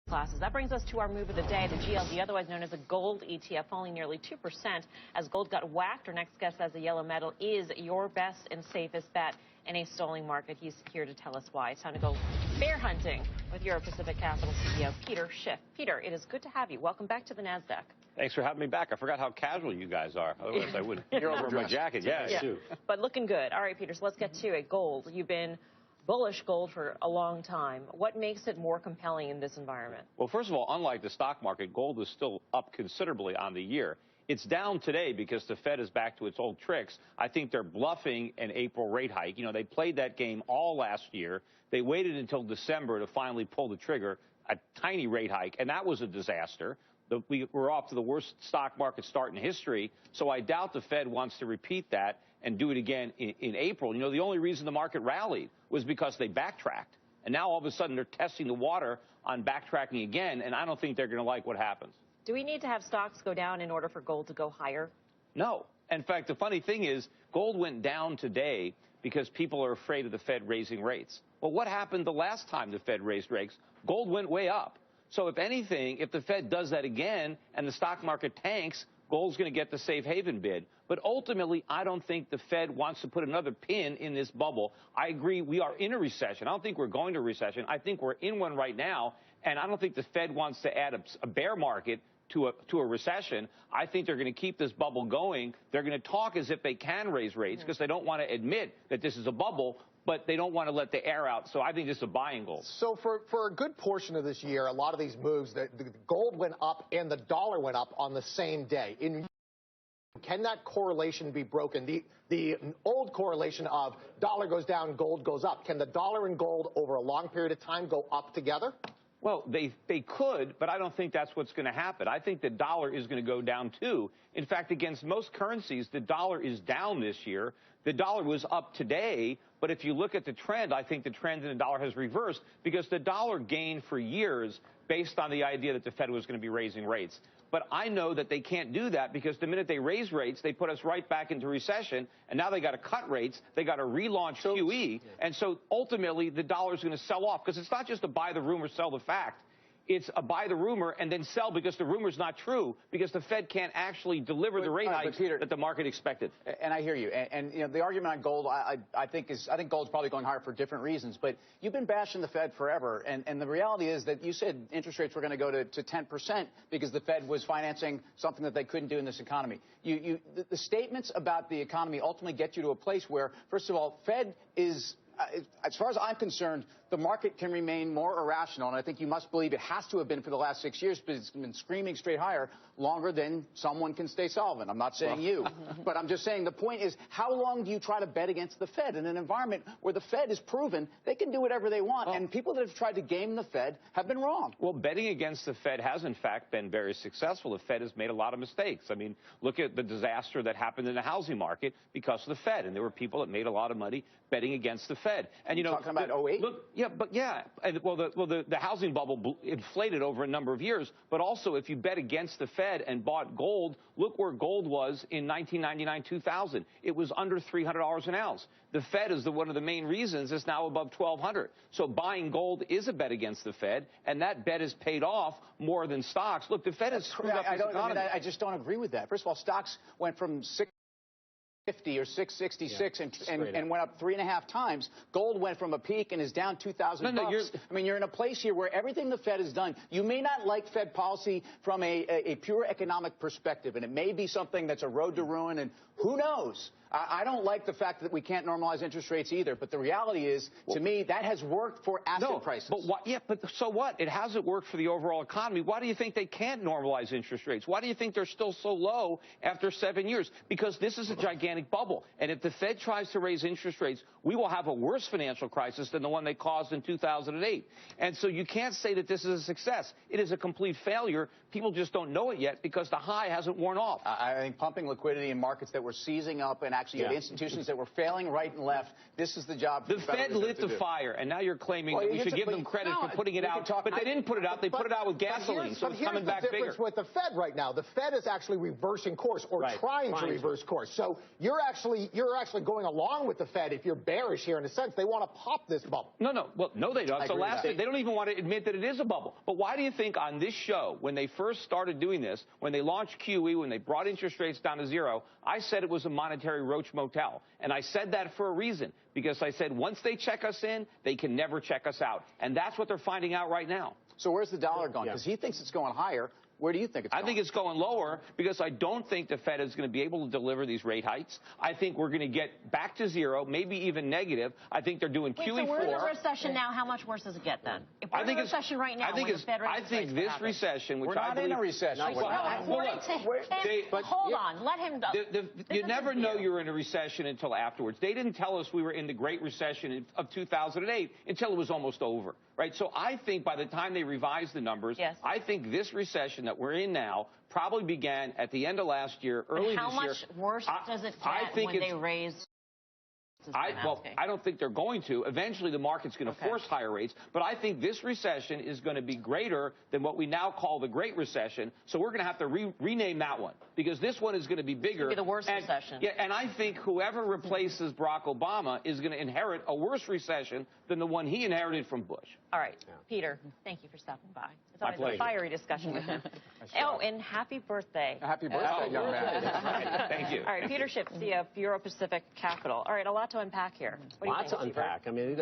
classes. That brings us to our move of the day, the GLD, otherwise known as a gold ETF, falling nearly 2% as gold got whacked. Our next guest says the yellow metal is your best and safest bet in a stalling market. He's here to tell us why. It's time to go bear hunting with Euro Pacific Capital CEO Peter Schiff. Peter, it is good to have you. Welcome back to the NASDAQ. Thanks for having me back. I forgot how casual you guys are. Otherwise, I would. You're over my jacket. Yeah. But looking good. All right, Peter, so let's get to it. Gold. You've been bullish gold for a long time. What makes it more compelling in this environment? Well, first of all, unlike the stock market, gold is still up considerably on the year. It's down today because the Fed is back to its old tricks. I think they're bluffing an April rate hike. You know, they played that game all last year. They waited until December to finally pull the trigger, a tiny rate hike, and that was a disaster. We were off to the worst stock market start in history, so I doubt the Fed wants to repeat that and do it again in April. You know, the only reason the market rallied was because they backtracked. And now all of a sudden they're testing the water on backtracking again, and I don't think they're going to like what happens. Do we need to have stocks go down in order for gold to go higher? No. In fact, the funny thing is gold went down today because people are afraid of the Fed raising rates. Well, what happened the last time the Fed raised rates? Gold went way up. So if anything, if the Fed does that again and the stock market tanks, gold's going to get the safe haven bid. But ultimately, I don't think the Fed wants to put another pin in this bubble. I agree we are in a recession. I don't think we're going to a recession. I think we're in one right now. And I don't think the Fed wants to add a bear market to a recession. I think they're going to keep this bubble going. They're going to talk as if they can raise rates because they don't want to admit that this is a bubble, but they don't want to let the air out. So I think this is a buying gold. So for a good portion of this year, a lot of these moves, the gold went up and the dollar went up on the same day. Can that correlation be broken? The old correlation of dollar goes down, gold goes up. Can the dollar and gold over a long period of time go up together? Well, they could, but I don't think that's what's going to happen. I think the dollar is going to go down, too. In fact, against most currencies, the dollar is down this year. The dollar was up today, but if you look at the trend, I think the trend in the dollar has reversed because the dollar gained for years based on the idea that the Fed was going to be raising rates. But I know that they can't do that because the minute they raise rates, they put us right back into recession, and now they got to cut rates. They got to relaunch QE, and so ultimately the dollar is going to sell off because it's not just a buy the rumor, sell the fact. It's a buy the rumor and then sell because the rumor's not true, because the Fed can't actually deliver the rate hikes that the market expected. And I hear you. And you know, the argument on gold, I think gold's probably going higher for different reasons. But you've been bashing the Fed forever. And the reality is that you said interest rates were going to go to 10% because the Fed was financing something that they couldn't do in this economy. The statements about the economy ultimately get you to a place where, first of all, Fed is, as far as I'm concerned, the market can remain more irrational, and I think you must believe it has to have been for the last 6 years, but it's been screaming straight higher longer than someone can stay solvent. I'm not saying you, but I'm just saying the point is, how long do you try to bet against the Fed in an environment where the Fed is proven they can do whatever they want, and people that have tried to game the Fed have been wrong? Well, betting against the Fed has, in fact, been very successful. The Fed has made a lot of mistakes. I mean, look at the disaster that happened in the housing market because of the Fed, and there were people that made a lot of money betting against the Fed. And, you know, talking about 08? Look, and the housing bubble inflated over a number of years. But also, if you bet against the Fed and bought gold, look where gold was in 1999, 2000. It was under $300 an ounce. The Fed is one of the main reasons it's now above $1,200. So buying gold is a bet against the Fed, and that bet has paid off more than stocks. Look, the Fed has screwed up this economy. I just don't agree with that. First of all, stocks went from 650 or 666 and went up 3.5 times. Gold went from a peak and is down 2,000 bucks. I mean, you're in a place here where everything the Fed has done, you may not like Fed policy from a pure economic perspective, and it may be something that's a road to ruin, and who knows? I don't like the fact that we can't normalize interest rates either, but the reality is, to me, that has worked for asset prices. But so what? It hasn't worked for the overall economy. Why do you think they can't normalize interest rates? Why do you think they're still so low after 7 years? Because this is a gigantic bubble, and if the Fed tries to raise interest rates, we will have a worse financial crisis than the one they caused in 2008. And so you can't say that this is a success. It is a complete failure. People just don't know it yet because the high hasn't worn off. I think pumping liquidity in markets that were seizing up and actually you have institutions that were failing right and left. This is the job for the Fed lit the fire, and now you're claiming that we should give them credit for putting it out. But they didn't put it out. They put it out with gasoline, so it's coming back bigger. Here's the difference with the Fed right now. The Fed is actually reversing course or trying to reverse course. So you're actually going along with the Fed if you're bearish here in a sense. They want to pop this bubble. No, they don't. So they don't even want to admit that it is a bubble. But why do you think on this show, when they first started doing this, when they launched QE, when they brought interest rates down to zero, I said it was a monetary roach motel. And I said that for a reason, because I said once they check us in, they can never check us out. And that's what they're finding out right now. So where's the dollar going? Because he thinks it's going higher. Where do you think it's going? I think it's going lower because I don't think the Fed is going to be able to deliver these rate hikes. I think we're going to get back to zero, maybe even negative. I think they're doing QE4. So we're in a recession now. How much worse does it get then? If we're in a recession right now, I think this recession, which we're not in a recession. Hold on. Let him. You never know you're in a recession until afterwards. They didn't tell us we were in the Great Recession of 2008 until it was almost over, right? So I think by the time they revised the numbers, I think this recession that we're in now probably began at the end of last year, early this year. How much worse does it get when they raise? I don't think they're going to. Eventually, the market's going to force higher rates. But I think this recession is going to be greater than what we now call the Great Recession. So we're going to have to rename that one because this one is going to be bigger. It's going to be the worst recession. Yeah, and I think whoever replaces Barack Obama is going to inherit a worse recession than the one he inherited from Bush. All right, Peter, thank you for stopping by. It's My always a fiery discussion with him. And happy birthday. Happy birthday, young man. Thank you. All right, Peter Schiff, CEO of Euro Pacific Capital. All right, a lot to unpack here. Lots to unpack. I mean,